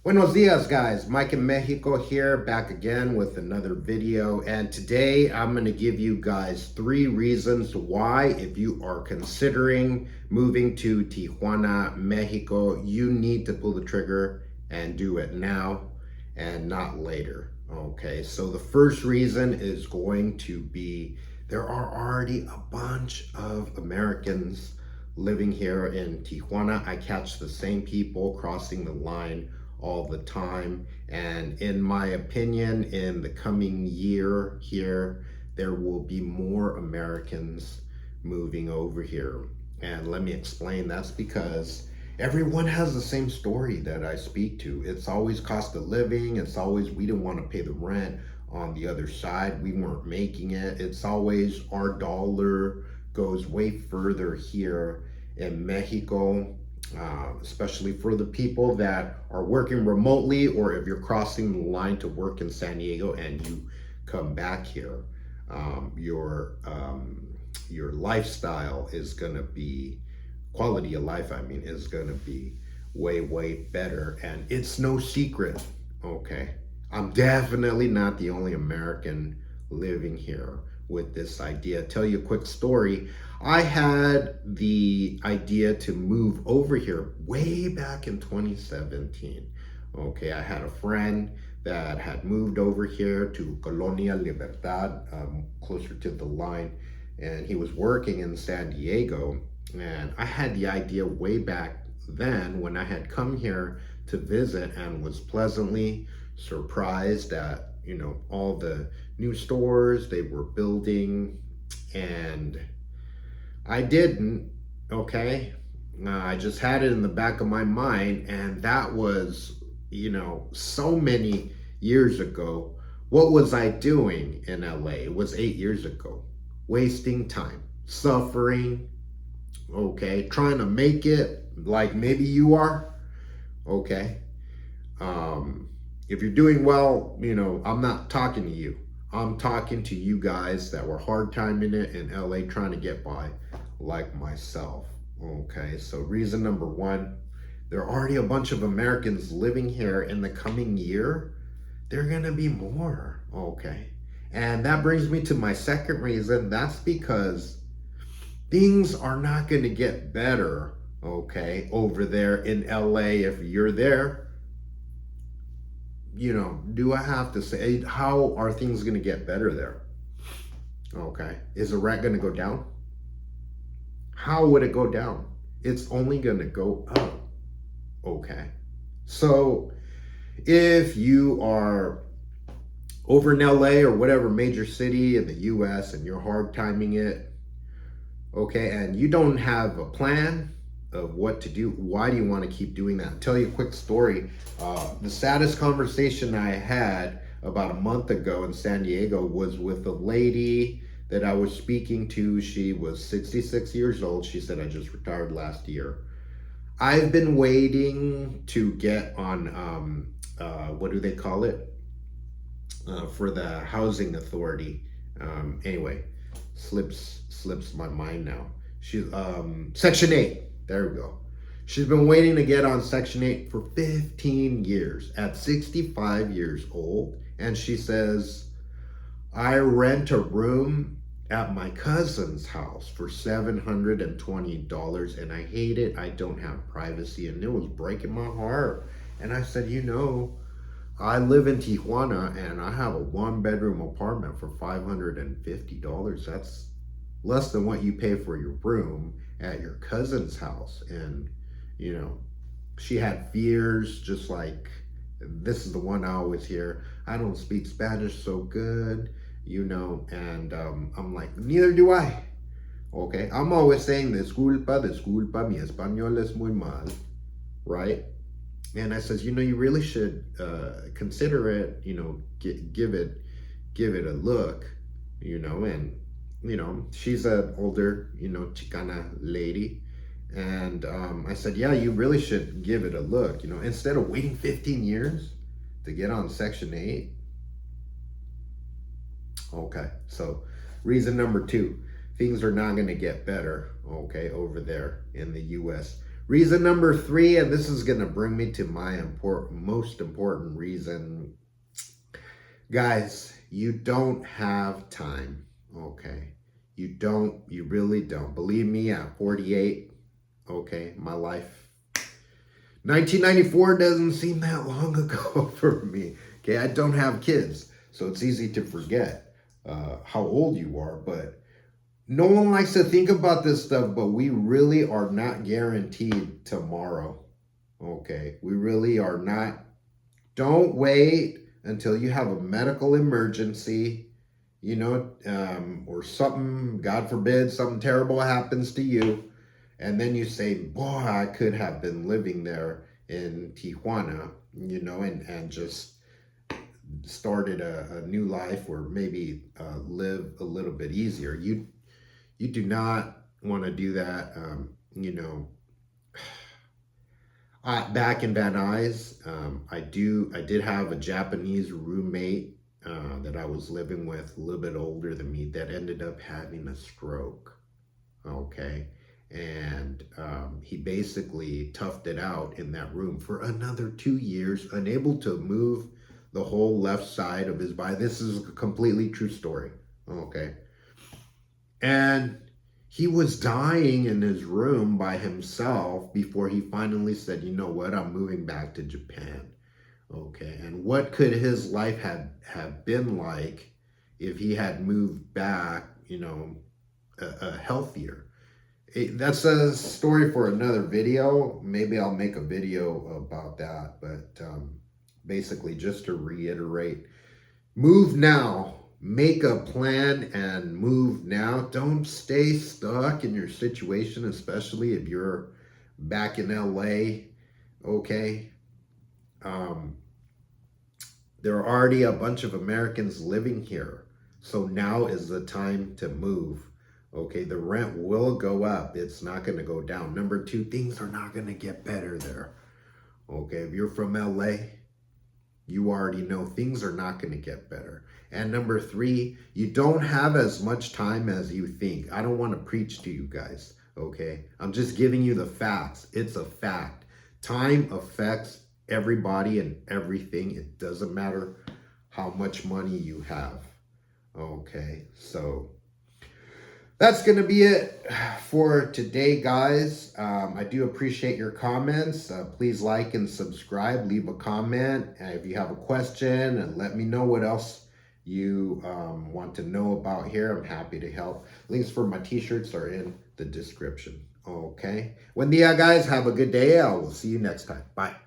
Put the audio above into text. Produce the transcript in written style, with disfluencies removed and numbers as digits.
Buenos dias, guys. Mike in Mexico here, back again with another video. And today I'm going to give you guys 3 reasons why, if you are considering moving to Tijuana, Mexico, you need to pull the trigger and do it now and not later. Okay, so the first reason is going to be there are already a bunch of Americans living here in Tijuana. I catch the same people crossing the line all the time, and in my opinion, in the coming year here, there will be more Americans moving over here. And let me explain. That's because everyone has the same story that I speak to. It's always cost of living. It's always we didn't want to pay the rent on the other side. We weren't making it. It's always our dollar goes way further here in Mexico. Especially for the people that are working remotely, or if you're crossing the line to work in San Diego and you come back here, your lifestyle is going to be, quality of life, I mean, is going to be way better. And it's no secret, okay? I'm definitely not the only American living here with this idea. Tell you a quick story. I had the idea to move over here way back in 2017. Okay, I had a friend that had moved over here to Colonia Libertad, closer to the line, and he was working in San Diego. And I had the idea way back then when I had come here to visit and was pleasantly surprised at, all the new stores they were building, and I didn't, okay? I just had it in the back of my mind, and that was, so many years ago. What was I doing in LA? It was 8 years ago. Wasting time, suffering, okay? Trying to make it like maybe you are, okay? If you're doing well, I'm not talking to you. I'm talking to you guys that were hard timing it in LA trying to get by, like myself. Okay, so reason number 1, there are already a bunch of Americans living here. In the coming year, there are gonna be more, okay? And that brings me to my second reason. That's because things are not gonna get better, okay, over there in LA. If you're there, do I have to say, how are things going to get better there? Okay. Is the rent going to go down? How would it go down? It's only going to go up. Okay. So if you are over in LA or whatever major city in the US and you're hard timing it, okay, and you don't have a plan of what to do, why do you want to keep doing that? I'll tell you a quick story. The saddest conversation I had about a month ago in San Diego was with a lady that I was speaking to. She was 66 years old. She said, I just retired last year. I've been waiting to get on, what do they call it? For the housing authority. Anyway, slips my mind now. She's Section 8. There we go. She's been waiting to get on Section 8 for 15 years at 65 years old. And she says, I rent a room at my cousin's house for $720 and I hate it. I don't have privacy, and it was breaking my heart. And I said, I live in Tijuana and I have a 1-bedroom apartment for $550. That's less than what you pay for your room at your cousin's house. And she had fears, just like this is the one I always hear, I don't speak Spanish so good, and I'm like, neither do I. Okay, I'm always saying disculpa, mi español es muy mal, right? And I says, you really should consider it, give it a look, and she's an older, Chicana lady. And I said, yeah, you really should give it a look, instead of waiting 15 years to get on Section 8. Okay, so reason number 2, things are not going to get better, okay, over there in the US. Reason number 3, and this is going to bring me to my most important reason. Guys, you don't have time, okay? You really don't. Believe me, at 48, okay, my life, 1994 doesn't seem that long ago for me, okay? I don't have kids, so it's easy to forget how old you are, but no one likes to think about this stuff, but we really are not guaranteed tomorrow, okay? We really are not. Don't wait until you have a medical emergency, or something, God forbid, something terrible happens to you. And then you say, boy, I could have been living there in Tijuana, and just started a new life, or maybe live a little bit easier. You do not want to do that. Back in Van Nuys, I did have a Japanese roommate that I was living with, a little bit older than me, that ended up having a stroke. Okay, and he basically toughed it out in that room for another 2 years, unable to move the whole left side of his body. This is a completely true story. Okay, and he was dying in his room by himself before he finally said, you know what, I'm moving back to Japan. Okay, and what could his life have been like if he had moved back, healthier? That's a story for another video. Maybe I'll make a video about that. But basically, just to reiterate, move now. Make a plan and move now. Don't stay stuck in your situation, especially if you're back in LA. Okay. There are already a bunch of Americans living here. So now is the time to move. Okay, the rent will go up. It's not going to go down. Number 2, things are not going to get better there. Okay, if you're from LA, you already know things are not going to get better. And number 3, you don't have as much time as you think. I don't want to preach to you guys, okay? I'm just giving you the facts. It's a fact. Time affects everybody and everything. It doesn't matter how much money you have, okay? So that's going to be it for today, guys. I do appreciate your comments. Please like and subscribe. Leave a comment if you have a question, and let me know what else you want to know about here. I'm happy to help. Links for my t-shirts are in the description. Okay. Buen dia, guys. Have a good day. I will see you next time. Bye.